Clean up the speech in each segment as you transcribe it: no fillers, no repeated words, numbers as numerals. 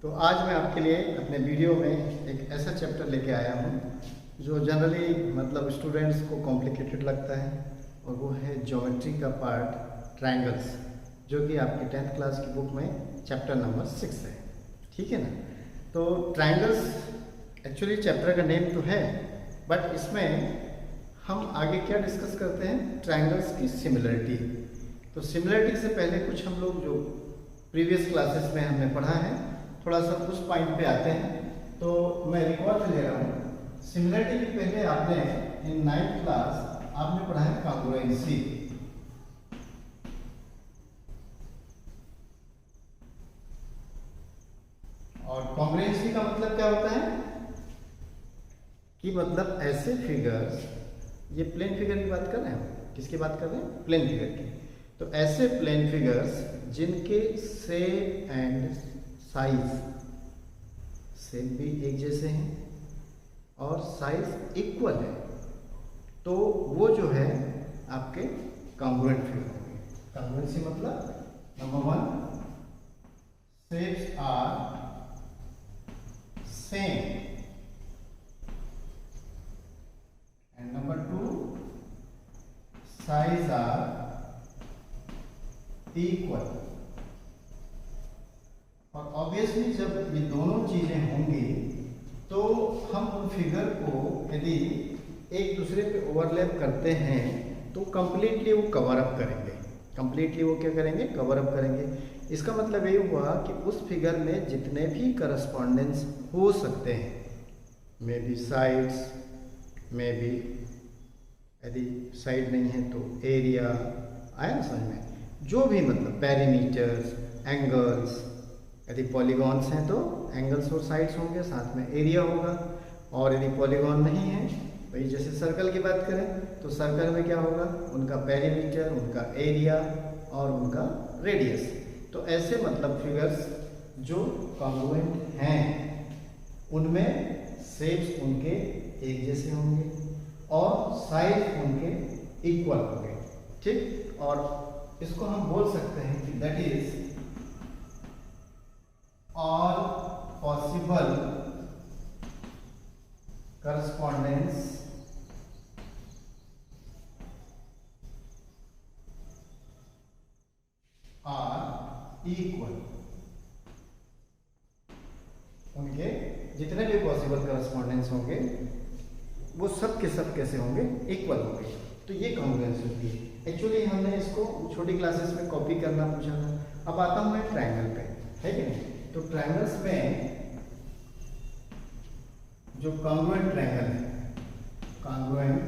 तो आज मैं आपके लिए अपने वीडियो में एक ऐसा चैप्टर लेके आया हूँ जो जनरली मतलब स्टूडेंट्स को कॉम्प्लिकेटेड लगता है, और वो है ज्योमेट्री का पार्ट ट्रायंगल्स, जो कि आपकी 10th क्लास की बुक में चैप्टर नंबर 6 है। ठीक है ना। तो ट्रायंगल्स एक्चुअली चैप्टर का नेम तो है, बट इसमें हम आगे क्या डिस्कस करते हैं, ट्रायंगल्स की सिमिलरिटी। तो सिमिलरिटी से पहले कुछ हम लोग जो प्रीवियस क्लासेस में हमने पढ़ा है, थोड़ा सा उस पॉइंट पे आते हैं। तो मैं रिकॉर्ड ले रहा हूँ। सिमिलरिटी के पहले आपने इन 9th क्लास आपने पढ़ा है कॉन्ग्रुएंसी। और कॉन्ग्रुएंसी का मतलब क्या होता है कि मतलब ऐसे फिगर्स, ये प्लेन फिगर की बात कर रहे हैं, किसकी बात कर रहे हैं, प्लेन फिगर की। तो ऐसे प्लेन फिगर्स जिनके शेप एंड साइज, शेप भी एक जैसे हैं और साइज इक्वल है, तो वो जो है आपके कॉन्ग्रुएंट फिगर होंगे। कॉन्ग्रुएंसी मतलब number 1, shapes are same, and number 2, size are equal। और ऑब्वियसली जब ये दोनों चीजें होंगी तो हम उन फिगर को यदि एक दूसरे पे ओवरलैप करते हैं तो कंप्लीटली वो कवर अप करेंगे। कंप्लीटली वो क्या करेंगे, कवर अप करेंगे। इसका मतलब ये हुआ कि उस फिगर में जितने भी करस्पॉन्डेंस हो सकते हैं, मे बी साइड्स, में भी यदि साइड नहीं है तो एरिया, आया ना समझ में, जो भी मतलब पेरीमीटर्स, एंगल्स, यदि पॉलीगॉन्स हैं तो एंगल्स और साइड्स होंगे, साथ में एरिया होगा। और यदि पॉलीगॉन नहीं है, भाई जैसे सर्कल की बात करें तो सर्कल में क्या होगा, उनका पेरीमीटर, उनका एरिया और उनका रेडियस। तो ऐसे मतलब फिगर्स जो कॉन्ग्रुएंट हैं उनमें शेप्स उनके एक जैसे होंगे और साइज उनके इक्वल होंगे। ठीक। और इसको हम बोल सकते हैं कि that is all possible correspondence are equal. उनके जितने भी पॉसिबल करस्पॉन्डेंस होंगे वो सब के सब कैसे होंगे, इक्वल होंगे। तो ये कॉन्ग्रुएंस होती है। एक्चुअली हमने इसको छोटी क्लासेस में कॉपी करना पूछा था। अब आता हूं मैं ट्रायंगल पे, है कि नहीं। तो ट्रायंगल्स में जो कॉन्ग्रुएंट ट्रायंगल है, कॉन्ग्रुएंट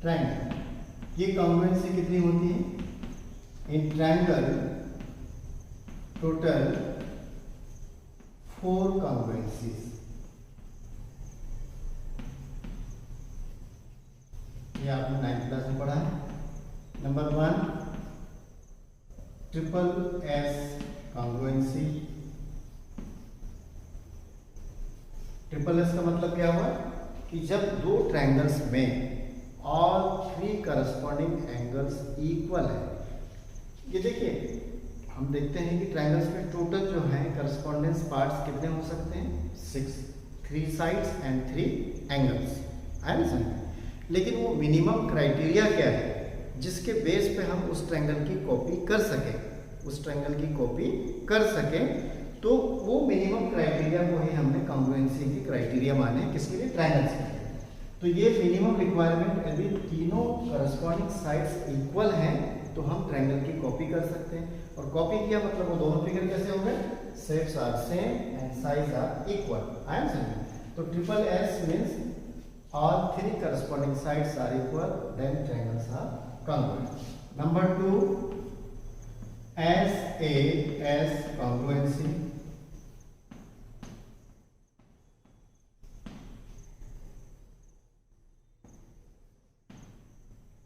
ट्रायंगल, ये कॉन्ग्रुएंसी कितनी होती है इन ट्रायंगल, टोटल 4 कॉन्ग्रुएंसीज। ये आपने 9th क्लास में पढ़ा है। Number 1, triple S congruency. Triple S का मतलब क्या हुआ कि जब दो ट्रायंगल्स में ऑल 3 करस्पॉन्डिंग एंगल्स इक्वल है। ये देखिए, हम देखते हैं कि ट्रायंगल्स में टोटल जो है करस्पॉन्डेंस पार्ट्स कितने हो सकते हैं, 6, 3 साइड्स एंड 3 एंगल्स, है ना सर। लेकिन वो मिनिमम क्राइटेरिया क्या है जिसके बेस पे हम उस ट्रायंगल की कॉपी कर सकें, उस ट्रायंगल की कॉपी कर सकें, तो वो मिनिमम क्राइटेरिया को ही हमने कॉन्ग्रुएंसी की क्राइटेरिया माने, किसके लिए, ट्रायंगल्स के लिए। तो ये मिनिमम रिक्वायरमेंट, यदि तीनों करस्पॉन्डिंग साइड्स इक्वल हैं तो हम ट्रायंगल की कॉपी कर सकते हैं। और कॉपी किया मतलब वो दोनों फिगर कैसे हो गए, shapes are same and size are equal, I am saying. तो triple S means all 3 corresponding sides are equal, then triangles are congruent. Number 2, SAS congruency।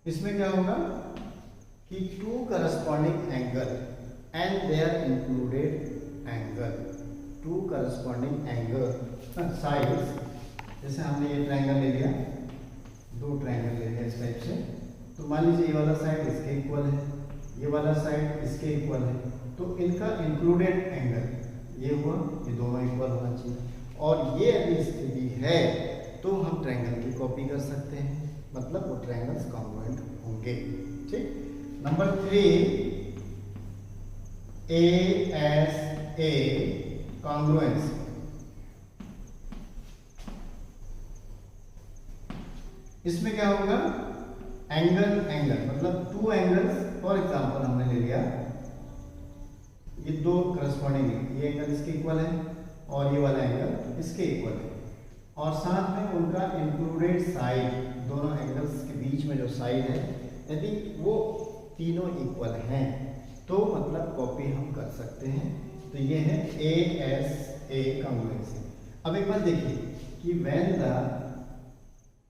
इसमें क्या होगा कि 2 corresponding angle and they are included angle, 2 corresponding angle sides। जैसे हमने ये triangle ले लिया, 2 ट्रायंगल ले लिया इस टाइप से, तो मान लीजिए ये वाला साइड इसके इक्वल है, ये वाला साइड इसके इक्वल है, तो इनका इंक्लूडेड एंगल ये हुआ, ये दोनों इक्वल होना चाहिए। और ये यदि स्थिति है तो हम ट्रायंगल की कॉपी कर सकते हैं, मतलब वो ट्रायंगल्स कॉन्ग्रुएंट होंगे। ठीक। Number 3, ASA congruency. इसमें क्या होगा, एंगल मतलब टू एंगल्स, फॉर एग्जांपल हमने ले लिया ये दो करस्पॉन्डिंग, ये एंगल इसके इक्वल है और ये वाला एंगल इसके इक्वल है, और साथ में उनका इंक्लूडेड साइड, दोनों एंगल्स के बीच में जो साइड है यदि वो तीनों इक्वल हैं तो मतलब कॉपी हम कर सकते हैं। तो ये है ASA कॉन्ग्रुएंसी। अब एक बात देखिए कि when the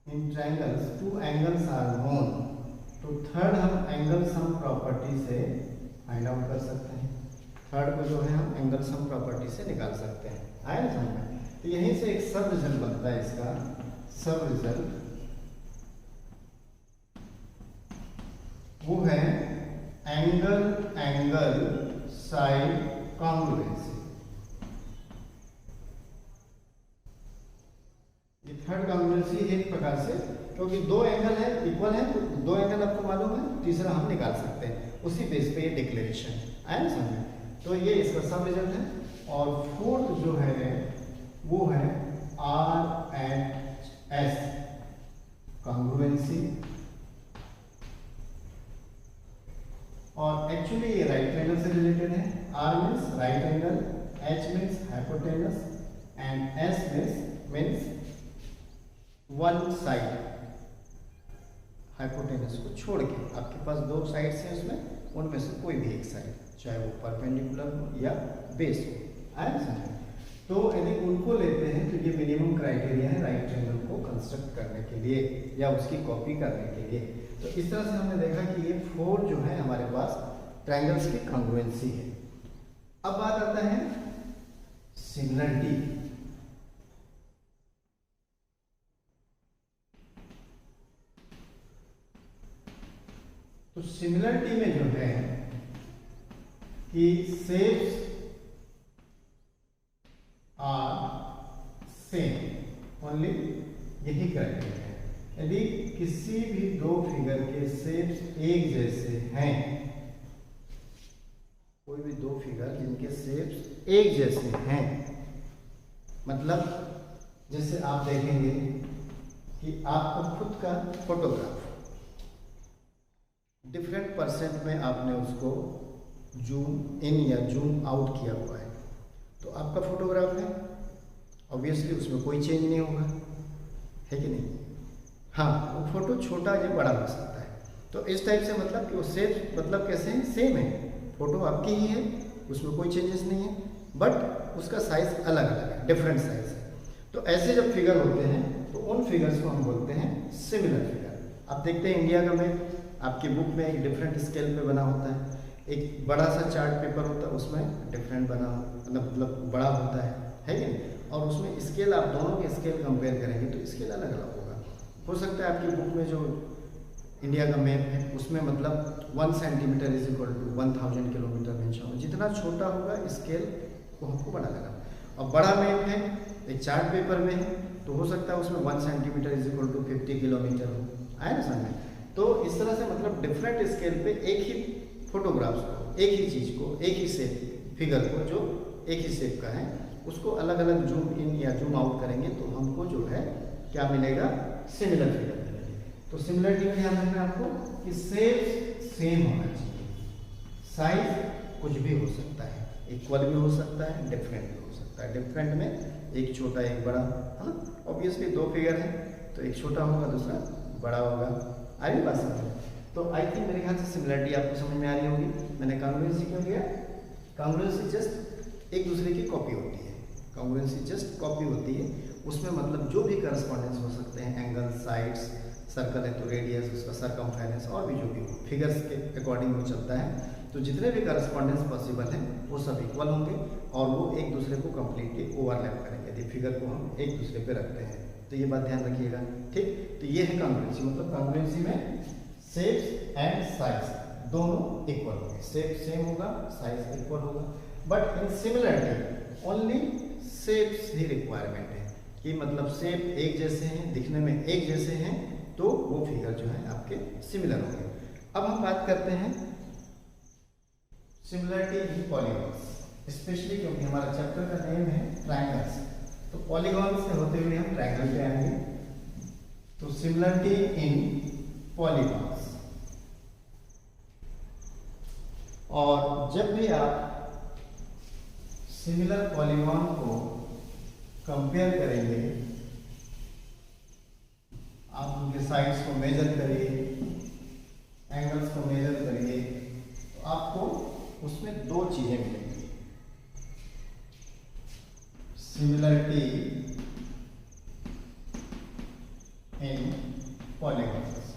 in triangles two angles are known, तो थर्ड हम एंगल सम प्रॉपर्टी से फाइंड आउट कर सकते हैं। थर्ड को जो है हम एंगल सम प्रॉपर्टी से निकाल सकते हैं। आया ना समझ में? तो यहीं से एक सब रिजल्ट बनता है इसका, सब रिजल्ट वो है एंगल साइड कॉन्ग्रुएंसी। ये थर्ड कॉन्ग्रुएंसी एक प्रकार से, क्योंकि दो एंगल है इक्वल है, तो दो एंगल आपको मालूम है, तीसरा हम निकाल सकते हैं उसी बेस पे ये डिक्लेरेशन। आया ना समझ में? तो ये इसका सब रिजल्ट है। और फोर्थ जो है वो है RHS कॉन्ग्रुएंसी, और एक्चुअली ये राइट एंगल से रिलेटेड है। R means right angle, H means hypotenuse and S means one side, hypotenuse को छोड़ के आपके पास दो साइड्स हैं, उसमें उनमें से कोई भी एक साइड, चाहे वो परपेंडिकुलर हो या बेस हो। आया समझ? तो यदि उनको लेते हैं तो ये मिनिमम क्राइटेरिया है राइट ट्रायंगल को कंस्ट्रक्ट करने के लिए या उसकी कॉपी करने के लिए। तो इस तरह से हमने देखा कि ये 4 जो है हमारे पास ट्रायंगल्स की कॉन्ग्रुएंसी है। अब बात आता है सिमिलरिटी। तो सिमिलरिटी में जो है कि शेप्स आर सेम, ओनली यही क्राइटेरिया है। यदि किसी भी दो फिगर के शेप्स एक जैसे हैं, कोई भी दो फिगर जिनके शेप्स एक जैसे हैं, मतलब जैसे आप देखेंगे कि आपका खुद का फोटोग्राफ डिफरेंट परसेंट में आपने उसको जूम इन या जूम आउट किया हुआ है, तो आपका फोटोग्राफ है, ऑब्वियसली उसमें कोई चेंज नहीं होगा, है कि नहीं? हाँ, वो फोटो छोटा या बड़ा हो सकता है। तो इस टाइप से मतलब कि वो सेम, मतलब कैसे हैं, सेम है, फोटो आपकी ही है, उसमें कोई चेंजेस नहीं है, बट उसका साइज अलग अलग है, डिफरेंट साइज है। तो ऐसे जब फिगर होते हैं तो उन फिगर्स को हम बोलते हैं सिमिलर फिगर। आप देखते हैं इंडिया का मैप आपकी बुक में एक डिफरेंट स्केल पे बना होता है, एक बड़ा सा चार्ट पेपर होता है, उसमें डिफरेंट बना मतलब बड़ा होता है कि नहीं? और उसमें स्केल, आप दोनों के स्केल कंपेयर करेंगे तो स्केल अलग अलग होगा। हो सकता है आपकी बुक में जो इंडिया का मैप है उसमें मतलब 1 centimetre is equal to 1000 kilometre mention हो, जितना छोटा होगा स्केल वो हमको बड़ा लगा। और बड़ा मैप है, एक चार्ट पेपर में है, तो हो सकता है उसमें 1 centimetre is equal to 50 kilometre हो। आया ना समझ में? तो इस तरह से मतलब डिफरेंट स्केल पे एक ही फोटोग्राफ्स को, एक ही चीज को, एक ही शेप फिगर को जो एक ही शेप का है, उसको अलग अलग जूम इन या जूम आउट करेंगे तो हमको जो है क्या मिलेगा, सिमिलर फिगर मिलेगी। तो सिमिलरिटी में ध्यान रखना आपको कि शेप सेम होना चाहिए, साइज कुछ भी हो सकता है, इक्वल भी हो सकता है, डिफरेंट भी हो सकता है। डिफरेंट में एक छोटा एक बड़ा, है ना? ऑब्वियसली दो फिगर है तो एक छोटा होगा दूसरा बड़ा होगा। आई बात समझ? तो आई थिंक मेरे ख्याल से सिमिलरिटी आपको समझ में आ रही होगी। मैंने कॉन्ग्रुएंसी क्यों लिया? कॉन्ग्रुएंसी जस्ट एक दूसरे की कॉपी होती है, कॉन्ग्रुएंसी जस्ट कॉपी होती है, उसमें मतलब जो भी करस्पॉन्डेंस हो सकते हैं, एंगल, साइड्स, सर्कल है तो रेडियस, उसका सरकमफेरेंस और भी जो भी हो, फिगर्स के अकॉर्डिंग वो चलता है। तो जितने भी करस्पॉन्डेंस पॉसिबल हैं वो सब इक्वल होंगे और वो एक दूसरे को कम्प्लीटली ओवरलैप करेंगे यदि फिगर को हम एक दूसरे पे रखते हैं। तो ये बात ध्यान रखिएगा, ठीक? तो ये है कॉन्ग्रुएंसी, मतलब कॉन्ग्रुएंसी में शेप्स एंड साइज दोनों इक्वल होंगे, शेप सेम होगा, साइज इक्वल होगा। But in similarity only shapes he requirement है कि मतलब शेप एक जैसे हैं, दिखने में एक जैसे हैं, तो वो फिगर जो है आपके सिमिलर होंगे। अब हम बात करते हैं सिमिलरिटी इन पॉलीगॉन्स, स्पेशली क्योंकि हमारा चैप्टर का नेम है ट्रायंगल्स, तो पॉलीगॉन से होते हुए हम ट्रायंगल पे आएंगे। तो सिमिलरिटी इन पॉलीगॉन्स, और जब भी आप सिमिलर पॉलीगॉन को कंपेयर करेंगे, आप उनके साइड्स को मेजर करिए, एंगल्स को मेजर करिए, तो आपको उसमें दो चीजें मिलेंगी, similarity in polygons.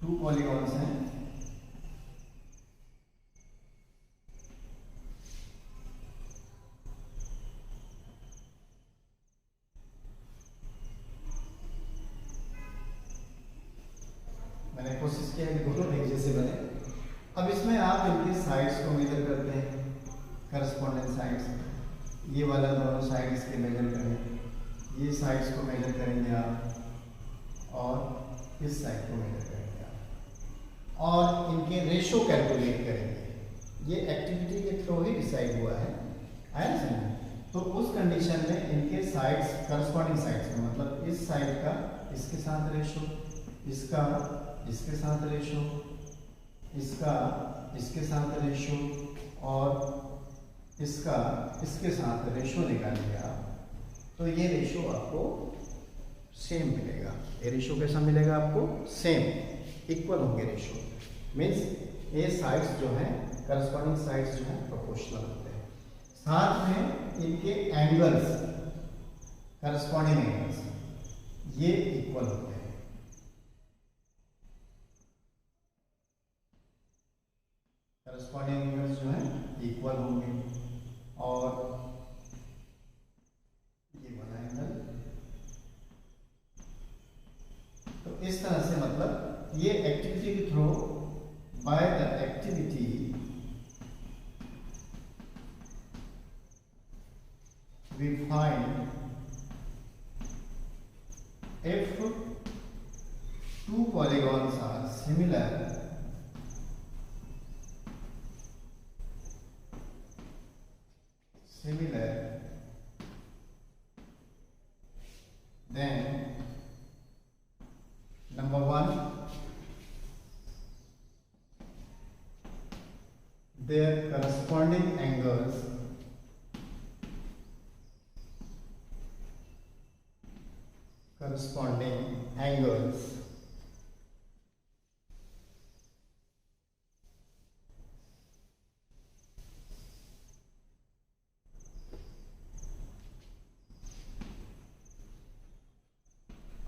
Two polygons हैं, मैंने कोशिश किया कि दोनों एक जैसे बने। अब इसमें आप इनके साइड्स को मेजर करते हैं, करस्पॉन्डेंट साइड्स, ये वाला दोनों साइड इसके मेजर करें, ये साइड्स को मेजर करेंगे आप, और इस साइड को मेजर करेंगे आप, और इनके रेशो कैलकुलेट करेंगे। ये एक्टिविटी के थ्रू ही डिसाइड हुआ है ना। तो उस कंडीशन में इनके साइड्स, करस्पॉन्डिंग साइड्स में, मतलब इस साइड का इसके साथ रेशो, इसका इसके साथ रेशो, इसका इसके साथ रेशो, और इसका इसके साथ रेशो निकालिए आप, तो ये रेशो आपको सेम मिलेगा। ये रेशो कैसा मिलेगा आपको? सेम, इक्वल होंगे रेशो। मीन्स ये साइड्स जो हैं, करस्पॉन्डिंग साइड्स जो हैं प्रोपोर्शनल होते हैं। साथ में इनके एंगल्स, करस्पॉन्डिंग एंगल्स, ये इक्वल होते हैं। करस्पॉन्डिंग एंगल्स जो हैं इक्वल होंगे, और ये वाला एंगल, तो इस तरह से मतलब ये एक्टिविटी के through, by the activity we find if two polygons are similar, then number one, their corresponding angles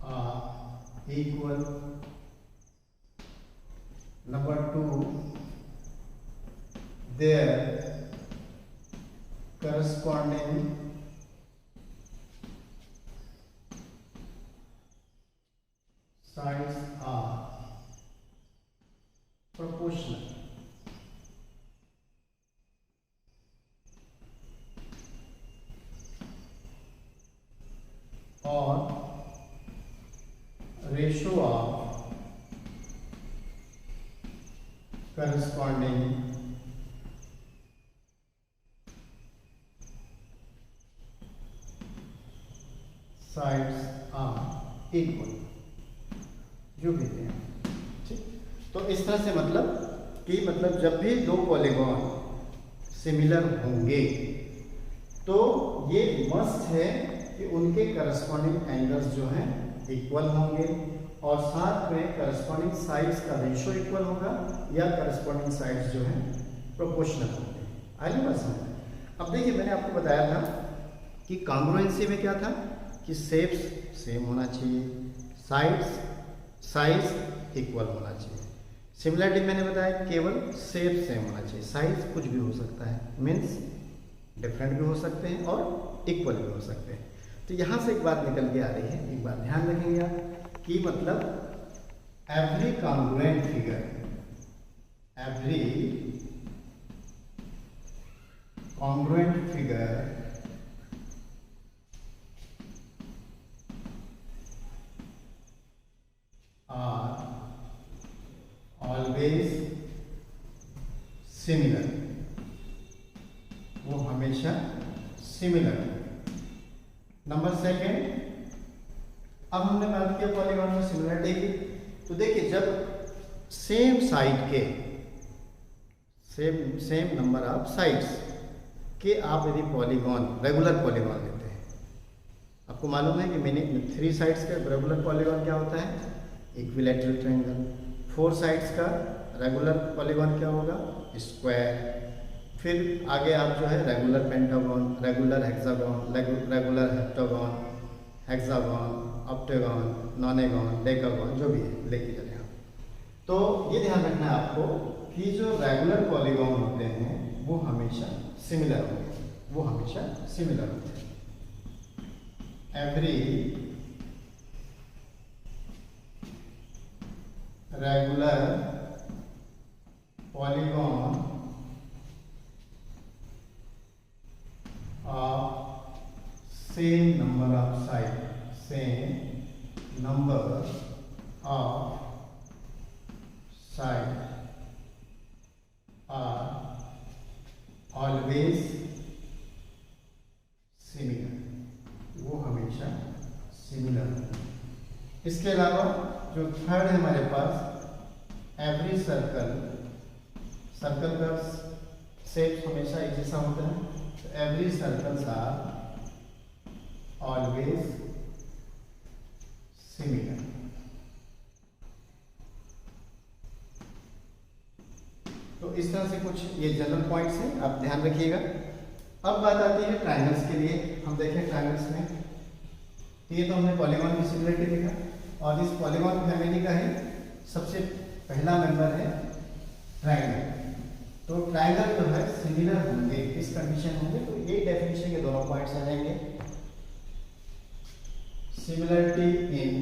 are equal. Number two, their corresponding sides are proportional. Or ratio of corresponding sides are equal, जो भी है। ठीक, तो इस तरह से मतलब कि मतलब जब भी दो पॉलीगॉन सिमिलर होंगे तो ये मस्ट है कि उनके करस्पॉन्डिंग एंगल्स जो हैं इक्वल होंगे, और साथ में करस्पॉन्डिंग साइड्स का रेशो इक्वल होगा, या करस्पॉन्डिंग साइड्स जो हैं प्रोपोर्शनल होंगे। आगे बात समझ। अब देखिए, मैंने आपको बताया था कि कॉन्ग्रुएंसी में क्या था कि शेप्स सेम होना चाहिए, साइज इक्वल होना चाहिए। सिमिलरिटी मैंने बताया केवल शेप सेम होना चाहिए, साइज कुछ भी हो सकता है, मीन्स डिफरेंट भी हो सकते हैं और इक्वल भी हो सकते हैं। तो यहाँ से एक बात निकल के आ रही है, एक बात ध्यान रखेंगे आप कि मतलब every congruent figure, every congruent figure are always similar, वो हमेशा सिमिलर। नंबर सेकेंड, अब हमने बात किया पॉलीगॉन में सिमिलरिटी की, तो देखिए जब सेम साइड के सेम नंबर ऑफ साइड्स के आप यदि पॉलीगॉन रेगुलर पॉलीगॉन लेते हैं, आपको मालूम है कि मैंने 3 साइड्स का रेगुलर पॉलीगॉन क्या होता है, इक्विलैटरल ट्रायंगल। 4 साइड्स का रेगुलर पॉलीगॉन क्या होगा, स्क्वायर। फिर आगे आप जो है regular pentagon, regular hexagon, regular heptagon, hexagon, octagon, nonagon, decagon, जो भी है लेके चले आप। तो ये ध्यान रखना है आपको कि जो रेगुलर पॉलीगॉन होते हैं वो हमेशा सिमिलर होते हैं, वो हमेशा सिमिलर होते हैं। Every regular polygon of same number of sides are always similar, वो हमेशा सिमिलर। इसके अलावा जो थर्ड है हमारे पास, एवरी सर्कल का शेप हमेशा एक जैसा होता है, तो every circles are always similar. तो इस तरह से कुछ ये जनरल पॉइंट्स हैं, आप ध्यान रखिएगा। अब बात आती है ट्रायंगल्स के लिए। हम देखें ट्रायंगल्स में, ये तो हमने पॉलीगॉन की सिमिलरिटी देखा, और इस पॉलीगॉन फैमिली का ही सबसे पहला मेंबर है ट्रायंगल। तो ट्रायंगल जो है सिमिलर होंगे, किस कंडीशन होंगे, तो एक डेफिनेशन के दोनों पॉइंट्स आ जाएंगे। सिमिलरिटी इन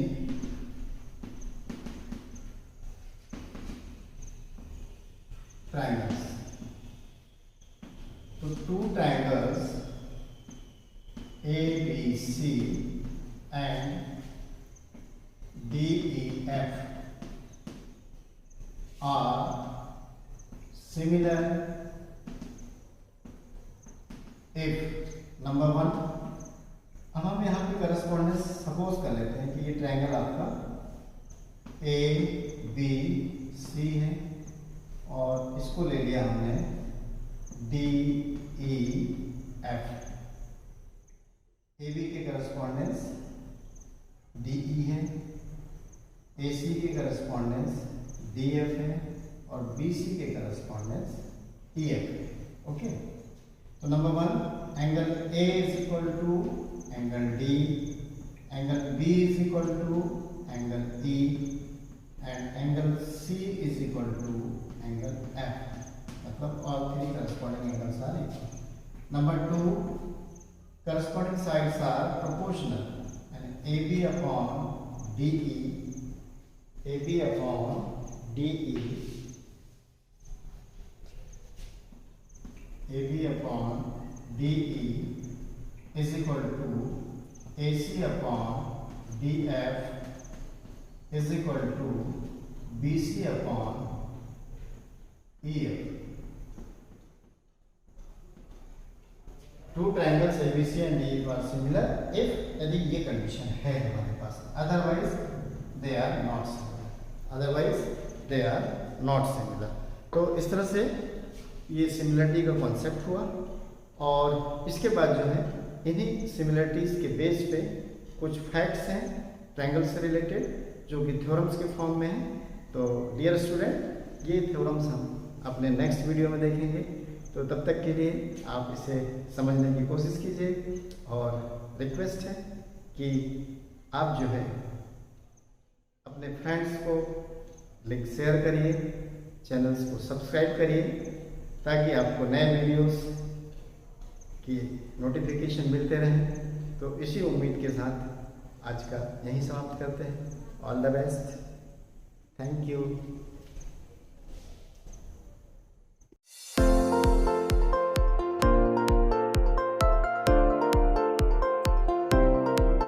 ट्रायंगल्स, तो 2 triangles ABC and DEF are similar if number 1, अब हम यहाँ पे करस्पॉन्डेंस सपोज कर लेते हैं कि ये ट्रायंगल आपका ABC है और इसको ले लिया हमने DEF। AB के करस्पॉन्डेंस DE है, AC के करस्पॉन्डेंस DF है और BC के करस्पॉन्डेंस EF है। ओके, तो number 1, angle A is equal to angle D, angle B is equal to angle E and angle C is equal to angle F, मतलब all 3 corresponding angles are equal. Number 2, corresponding sides are proportional, यानी AB upon DE is equal to AC upon DF is equal to BC upon EF। 2 triangles ABC and DEF are similar if यदि ये condition है हमारे पास, otherwise they are not similar। तो इस तरह से ये सिमिलरिटी का कॉन्सेप्ट हुआ, और इसके बाद जो है इन्हीं सिमिलरिटीज के बेस पे कुछ फैक्ट्स हैं ट्रायंगल से रिलेटेड जो कि थ्योरम्स के फॉर्म में हैं। तो डियर स्टूडेंट, ये थ्योरम्स हम अपने नेक्स्ट वीडियो में देखेंगे, तो तब तक के लिए आप इसे समझने की कोशिश कीजिए, और रिक्वेस्ट है कि आप जो है अपने फ्रेंड्स को लिंक शेयर करिए, चैनल्स को सब्सक्राइब करिए, ताकि आपको नए वीडियोस की नोटिफिकेशन मिलते रहें। तो इसी उम्मीद के साथ आज का यहीं समाप्त करते हैं। All the best, thank you.